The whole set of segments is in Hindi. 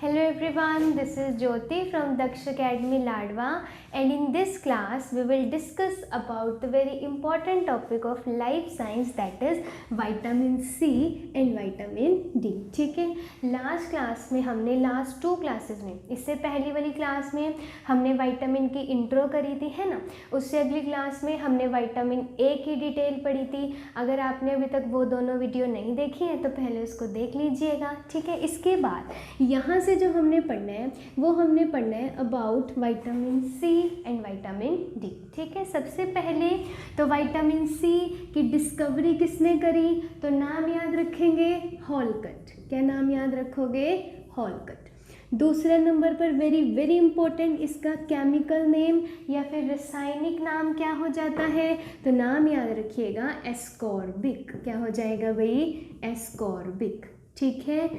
Hello everyone, this is Jyoti from Daksh Academy Ladwa, and in this class we will discuss about the very important topic of life science, that is vitamin C and vitamin D. ठीक है, लास्ट क्लास में हमने लास्ट 2 क्लासेस में, इससे पहली वाली क्लास में हमने विटामिन की इंट्रो करी थी, है ना। उससे अगली क्लास में हमने विटामिन ए की डिटेल पढ़ी थी। अगर आपने अभी तक वो दोनों वीडियो नहीं देखी है तो पहले उसको देख लीजिएगा, ठीक है। इसके बाद यहाँ से जो हमने पढ़ना है वो हमने पढ़ना है about vitamin C and vitamin D, ठीक है। सबसे पहले तो विटामिन सी की डिस्कवरी किसने करी, तो नाम याद रखेंगे हॉलकट। क्या नाम याद रखोगे, हॉलकट। दूसरे नंबर पर वेरी वेरी इंपॉर्टेंट, इसका केमिकल नेम या फिर रासायनिक नाम क्या हो जाता है, तो नाम याद रखिएगा एस्कॉर्बिक। क्या हो जाएगा भाई, एस्कॉर्बिक, ठीक है।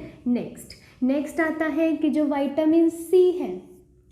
नेक्स्ट आता है कि जो विटामिन सी है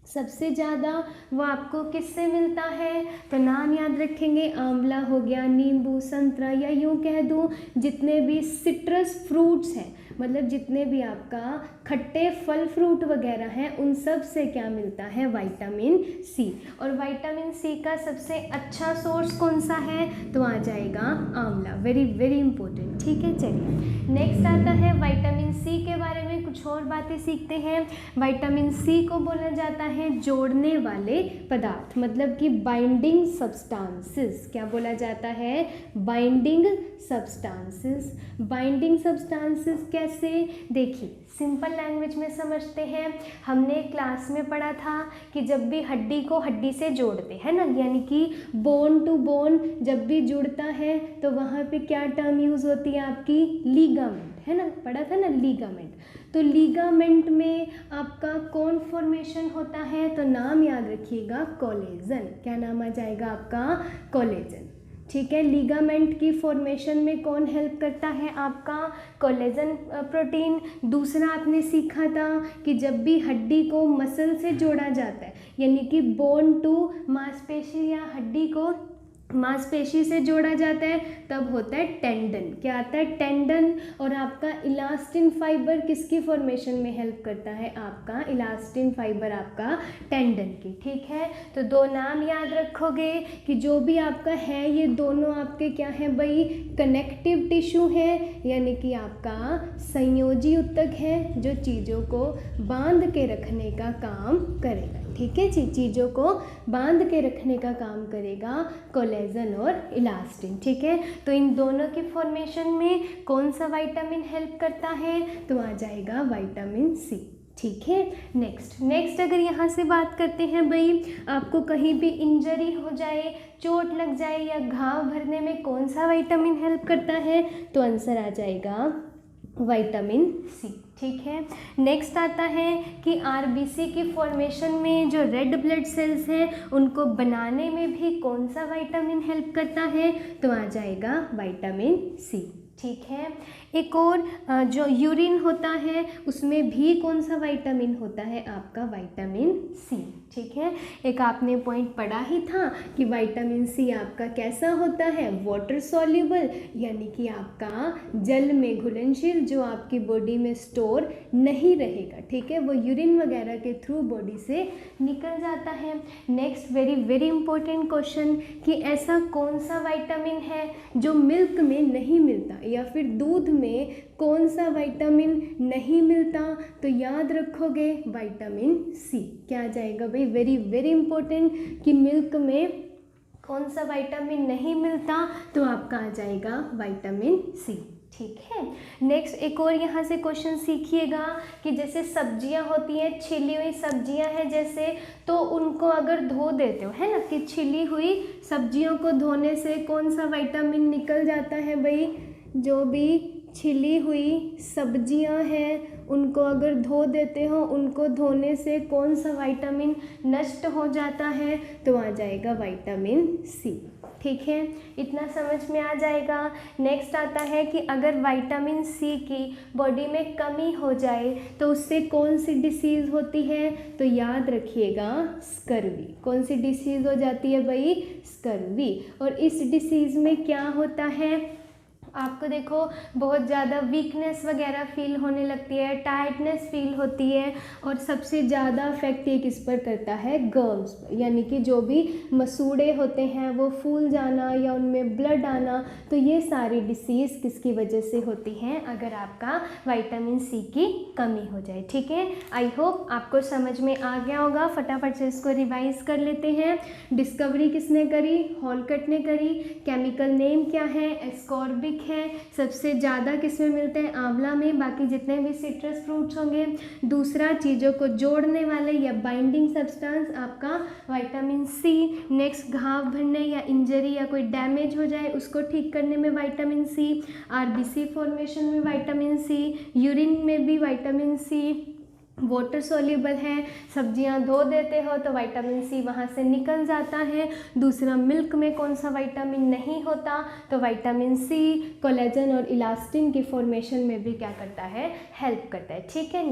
सबसे ज़्यादा वो आपको किससे मिलता है, तो नाम याद रखेंगे आंवला हो गया, नींबू, संतरा, या यूँ कह दूँ जितने भी सिट्रस फ्रूट्स हैं, मतलब जितने भी आपका खट्टे फल फ्रूट वगैरह हैं, उन सब से क्या मिलता है, विटामिन सी। और विटामिन सी का सबसे अच्छा सोर्स कौन सा है, तो आ जाएगा आंवला। वेरी वेरी इंपॉर्टेंट, ठीक है। चलिए नेक्स्ट आता है विटामिन सी के बारे में कुछ और बातें सीखते हैं। विटामिन सी को बोला जाता है जोड़ने वाले पदार्थ, मतलब कि बाइंडिंग सब्सटेंसेस। क्या बोला जाता है, बाइंडिंग सब्सटेंसेस। बाइंडिंग सब्सटेंसेस कैसे, देखिए सिंपल लैंग्वेज में समझते हैं। हमने क्लास में पढ़ा था कि जब भी हड्डी को हड्डी से जोड़ते हैं ना, यानी कि बोन टू बोन जब भी जुड़ता है तो वहाँ पे क्या टर्म यूज़ होती है आपकी, लीगामेंट, है ना, पढ़ा था ना लीगामेंट। तो लीगामेंट में आपका कौन फॉर्मेशन होता है, तो नाम याद रखिएगा कोलेजन। क्या नाम आ जाएगा आपका, कोलेजन, ठीक है। लीगामेंट की फॉर्मेशन में कौन हेल्प करता है, आपका कोलेजन प्रोटीन। दूसरा आपने सीखा था कि जब भी हड्डी को मसल से जोड़ा जाता है, यानी कि बोन टू मांसपेशी या हड्डी को मांसपेशी से जोड़ा जाता है, तब होता है टेंडन। क्या आता है, टेंडन। और आपका इलास्टिन फाइबर किसकी फॉर्मेशन में हेल्प करता है, आपका इलास्टिन फाइबर आपका टेंडन की, ठीक है। तो दो नाम याद रखोगे कि जो भी आपका है ये दोनों आपके क्या है भाई, कनेक्टिव टिश्यू है, यानी कि आपका संयोजी ऊतक है जो चीज़ों को बांध के रखने का काम करेगा, ठीक है जी। चीज़ों को बांध के रखने का काम करेगा कोलेजन और इलास्टिन, ठीक है। तो इन दोनों की फॉर्मेशन में कौन सा विटामिन हेल्प करता है, तो आ जाएगा विटामिन सी, ठीक है। नेक्स्ट अगर यहाँ से बात करते हैं भाई, आपको कहीं भी इंजरी हो जाए, चोट लग जाए या घाव भरने में कौन सा विटामिन हेल्प करता है, तो आंसर आ जाएगा विटामिन सी, ठीक है। नेक्स्ट आता है कि आरबीसी की फॉर्मेशन में जो रेड ब्लड सेल्स हैं उनको बनाने में भी कौन सा विटामिन हेल्प करता है, तो आ जाएगा विटामिन सी, ठीक है। एक और जो यूरिन होता है उसमें भी कौन सा विटामिन होता है, आपका विटामिन सी, ठीक है। एक आपने पॉइंट पढ़ा ही था कि विटामिन सी आपका कैसा होता है, वाटर सॉल्युबल, यानी कि आपका जल में घुलनशील, जो आपकी बॉडी में स्टोर नहीं रहेगा, ठीक है। वो यूरिन वगैरह के थ्रू बॉडी से निकल जाता है। Next very very important question कि ऐसा कौन सा विटामिन है जो मिल्क में नहीं मिलता, या फिर दूध में कौन सा विटामिन नहीं मिलता, तो याद रखोगे विटामिन सी। क्या आ जाएगा भाई, वेरी वेरी इंपॉर्टेंट कि मिल्क में कौन सा विटामिन नहीं मिलता, तो आपका आ जाएगा विटामिन सी, ठीक है। नेक्स्ट एक और यहाँ से क्वेश्चन सीखिएगा कि जैसे सब्जियाँ होती हैं, छिली हुई सब्जियाँ हैं जैसे, तो उनको अगर धो देते हो, है ना, कि छिली हुई सब्जियों को धोने से कौन सा विटामिन निकल जाता है भाई, जो भी छिली हुई सब्जियां हैं उनको अगर धो देते हो, उनको धोने से कौन सा विटामिन नष्ट हो जाता है, तो आ जाएगा विटामिन सी, ठीक है। इतना समझ में आ जाएगा। नेक्स्ट आता है कि अगर विटामिन सी की बॉडी में कमी हो जाए तो उससे कौन सी डिसीज़ होती है, तो याद रखिएगा स्कर्वी। कौन सी डिसीज़ हो जाती है भाई, स्कर्वी। और इस डिसीज़ में क्या होता है, आपको देखो बहुत ज़्यादा वीकनेस वगैरह फील होने लगती है, टायर्डनेस फील होती है, और सबसे ज़्यादा इफेक्ट ये किस पर करता है, गर्ल्स पर, यानी कि जो भी मसूड़े होते हैं वो फूल जाना या उनमें ब्लड आना, तो ये सारी डिसीज़ किसकी वजह से होती हैं, अगर आपका विटामिन सी की कमी हो जाए। ठीक है, आई होप आपको समझ में आ गया होगा। फटाफट से इसको रिवाइज कर लेते हैं। डिस्कवरी किसने करी, हॉलकट ने करी। केमिकल नेम क्या है, एस्कॉर्बिक है। सबसे ज़्यादा किसमें मिलते हैं, आंवला में, बाकी जितने भी सिट्रस फ्रूट्स होंगे। दूसरा, चीज़ों को जोड़ने वाले या बाइंडिंग सब्सटेंस आपका विटामिन सी। नेक्स्ट, घाव भरने या इंजरी या कोई डैमेज हो जाए उसको ठीक करने में विटामिन सी। आरबीसी फॉर्मेशन में विटामिन सी, यूरिन में भी विटामिन सी। वाटर सॉल्युबल है, सब्जियां धो देते हो तो विटामिन सी वहाँ से निकल जाता है। दूसरा, मिल्क में कौन सा विटामिन नहीं होता, तो विटामिन सी कोलेजन और इलास्टिन की फॉर्मेशन में भी क्या करता है, हेल्प करता है। ठीक है,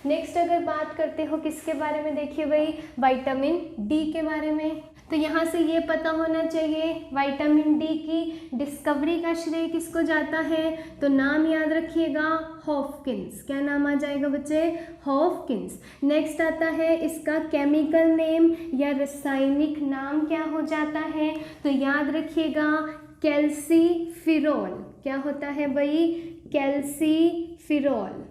नेक्स्ट अगर बात करते हो किसके बारे में, देखिए भाई विटामिन डी के बारे में। तो यहाँ से ये पता होना चाहिए विटामिन डी की डिस्कवरी का श्रेय किसको जाता है, तो नाम याद रखिएगा, हॉपकिंस। क्या नाम आ जाएगा बच्चे, हॉपकिंस। नेक्स्ट आता है इसका केमिकल नेम या रासायनिक नाम क्या हो जाता है, तो याद रखिएगा कैल्सीफिरोल। क्या होता है भाई, कैल्सीफिरोल।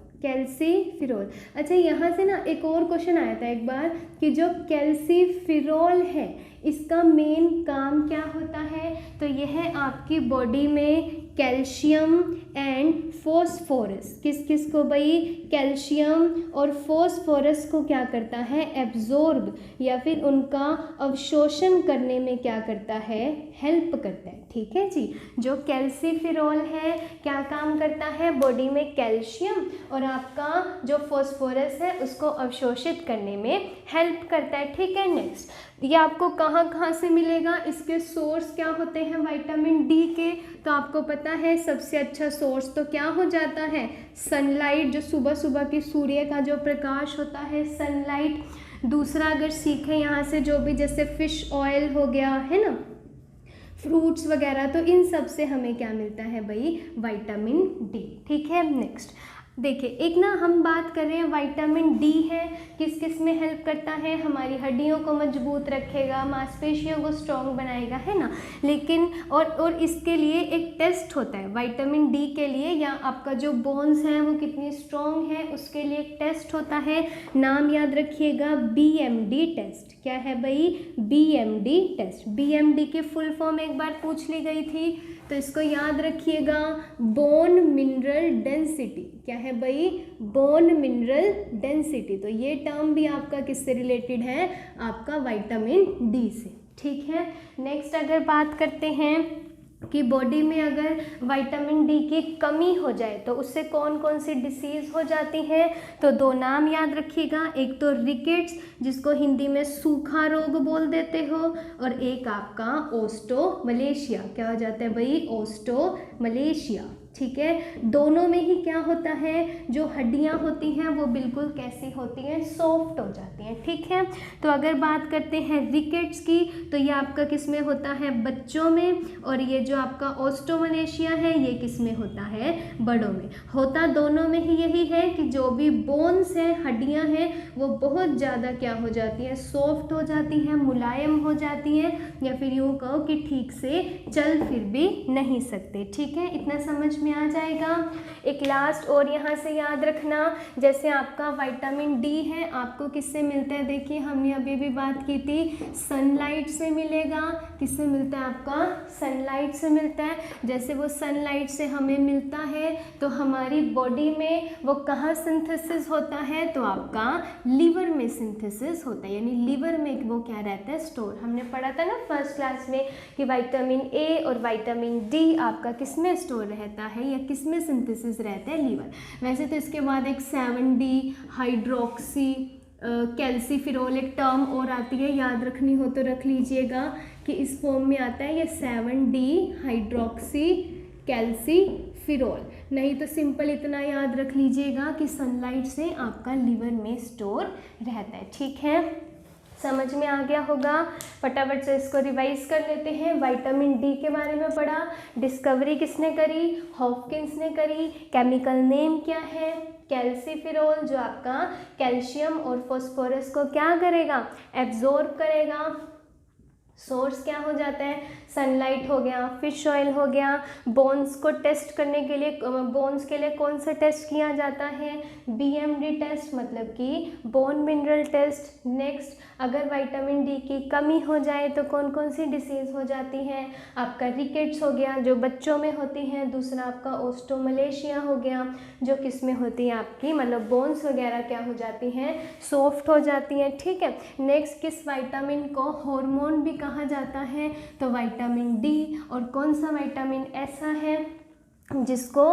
अच्छा, यहाँ से ना एक और क्वेश्चन आया था एक बार कि जो कैल्सीफिरोल है इसका मेन काम क्या होता है, तो यह आपकी बॉडी में कैल्शियम एंड फॉस्फोरस, किस को भाई, कैल्शियम और फॉस्फोरस को क्या करता है, एब्जॉर्ब या फिर उनका अवशोषण करने में क्या करता है, हेल्प करता है। ठीक है जी, जो कैल्सीफिरोल है क्या काम करता है, बॉडी में कैल्शियम और आपका जो फॉस्फोरस है उसको अवशोषित करने में हेल्प करता है। ठीक है, नेक्स्ट, ये आपको कहाँ से मिलेगा, इसके सोर्स क्या होते हैं विटामिन डी के, तो आपको पता है सबसे अच्छा सोर्स तो क्या हो जाता है, सनलाइट, जो सुबह सुबह की सूर्य का जो प्रकाश होता है, सनलाइट। दूसरा, अगर सीखें यहाँ से जो भी जैसे फिश ऑयल हो गया है ना, फ्रूट्स वगैरह, तो इन सब से हमें क्या मिलता है भाई, विटामिन डी। ठीक है, नेक्स्ट देखिए, एक ना हम बात कर रहे हैं विटामिन डी है किस में हेल्प करता है, हमारी हड्डियों को मजबूत रखेगा, मांसपेशियों को स्ट्रॉन्ग बनाएगा, है ना। लेकिन और इसके लिए एक टेस्ट होता है विटामिन डी के लिए, या आपका जो बोन्स हैं वो कितनी स्ट्रॉन्ग है उसके लिए एक टेस्ट होता है। नाम याद रखिएगा, बीएमडी टेस्ट। क्या है भाई, बीएमडी टेस्ट। बीएमडी की फुल फॉर्म एक बार पूछ ली गई थी, तो इसको याद रखिएगा, बोन मिनरल डेंसिटी। क्या है भाई, बोन मिनरल डेंसिटी। तो ये टर्म भी आपका किससे रिलेटेड है, आपका विटामिन डी से। ठीक है, नेक्स्ट अगर बात करते हैं कि बॉडी में अगर विटामिन डी की कमी हो जाए तो उससे कौन कौन सी डिसीज़ हो जाती हैं, तो दो नाम याद रखिएगा, एक तो रिकेट्स जिसको हिंदी में सूखा रोग बोल देते हो, और एक आपका ओस्टोमलेशिया। क्या हो जाता है भाई, ओस्टोमलेशिया। ठीक है, दोनों में ही क्या होता है, जो हड्डियां होती हैं वो बिल्कुल कैसी होती हैं, सॉफ्ट हो जाती हैं। ठीक है, तो अगर बात करते हैं रिकेट्स की, तो ये आपका किस में होता है, बच्चों में, और ये जो आपका ओस्टोमलेशिया है ये किस में होता है, बड़ों में। होता दोनों में ही यही है कि जो भी बोन्स हैं, हड्डियां हैं, वो बहुत ज़्यादा क्या हो जाती हैं, सॉफ्ट हो जाती हैं, मुलायम हो जाती हैं, या फिर यूँ कहो कि ठीक से चल फिर भी नहीं सकते। ठीक है, इतना समझ में आ जाएगा। एक लास्ट और यहाँ से याद रखना, जैसे आपका विटामिन डी है आपको किससे मिलता है, देखिए हमने अभी भी बात की थी, सनलाइट से मिलेगा। किससे मिलता है, आपका सनलाइट से मिलता है। जैसे वो सनलाइट से हमें मिलता है तो हमारी बॉडी में वो कहाँ सिंथेसिस होता है, तो आपका लीवर में सिंथेसिस होता है, यानी लीवर में वो क्या रहता है, स्टोर। हमने पढ़ा था ना फर्स्ट क्लास में कि विटामिन ए और विटामिन डी आपका किस में स्टोर रहता है या किस में सिंथेसिस रहता है, लीवर। वैसे तो इसके बाद एक 7D हाइड्रोक्सी कैल्सीफिरोल एक टर्म और आती है, याद रखनी हो तो रख लीजिएगा कि इस फॉर्म में आता है ये 7D हाइड्रोक्सी कैल्सीफिरोल। नहीं तो सिंपल इतना याद रख लीजिएगा कि सनलाइट से आपका लीवर में स्टोर रहता है। ठीक है, समझ में आ गया होगा। फटाफट से इसको रिवाइज कर लेते हैं। विटामिन डी के बारे में पढ़ा, डिस्कवरी किसने करी, हॉपकिंस ने करी, केमिकल नेम क्या है, कैल्सीफिरोल जो आपका कैल्शियम और फॉस्फोरस को क्या करेगा, एब्जॉर्ब करेगा। सोर्स क्या हो जाता है, सनलाइट हो गया, फिश ऑयल हो गया। बोन्स को टेस्ट करने के लिए, बोन्स के लिए कौन सा टेस्ट किया जाता है, बीएमडी टेस्ट, मतलब कि बोन मिनरल टेस्ट। नेक्स्ट, अगर विटामिन डी की कमी हो जाए तो कौन कौन सी डिसीज़ हो जाती है, आपका रिकेट्स हो गया जो बच्चों में होती है, दूसरा आपका ओस्टोमलेशिया हो गया जो किस में होती है आपकी, मतलब बोन्स वगैरह क्या हो जाती हैं, सॉफ्ट हो जाती हैं, ठीक है। नेक्स्ट, किस विटामिन को हार्मोन भी कहा जाता है, तो विटामिन डी। और कौन सा विटामिन ऐसा है जिसको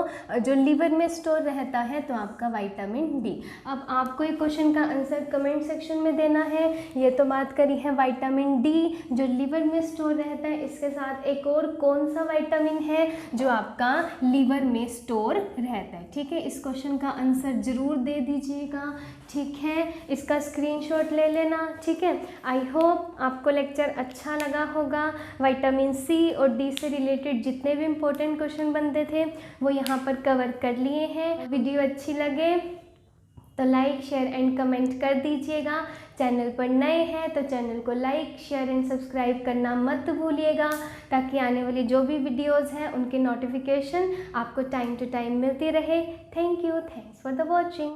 जो लिवर में स्टोर रहता है, तो आपका विटामिन डी। अब आपको ये क्वेश्चन का आंसर कमेंट सेक्शन में देना है। ये तो बात करी है विटामिन डी जो लिवर में स्टोर रहता है, इसके साथ एक और कौन सा विटामिन है जो आपका लिवर में स्टोर रहता है, ठीक है। इस क्वेश्चन का आंसर ज़रूर दे दीजिएगा, ठीक है। इसका स्क्रीनशॉट ले लेना, ठीक है। आई होप आपको लेक्चर अच्छा लगा होगा। विटामिन सी और डी से रिलेटेड जितने भी इम्पोर्टेंट क्वेश्चन बनते थे वो यहाँ पर कवर कर लिए हैं। वीडियो अच्छी लगे तो लाइक, शेयर एंड कमेंट कर दीजिएगा। चैनल पर नए हैं तो चैनल को लाइक, शेयर एंड सब्सक्राइब करना मत भूलिएगा, ताकि आने वाली जो भी वीडियोस हैं उनके नोटिफिकेशन आपको टाइम टू टाइम मिलती रहे। Thank you, thanks for the watching.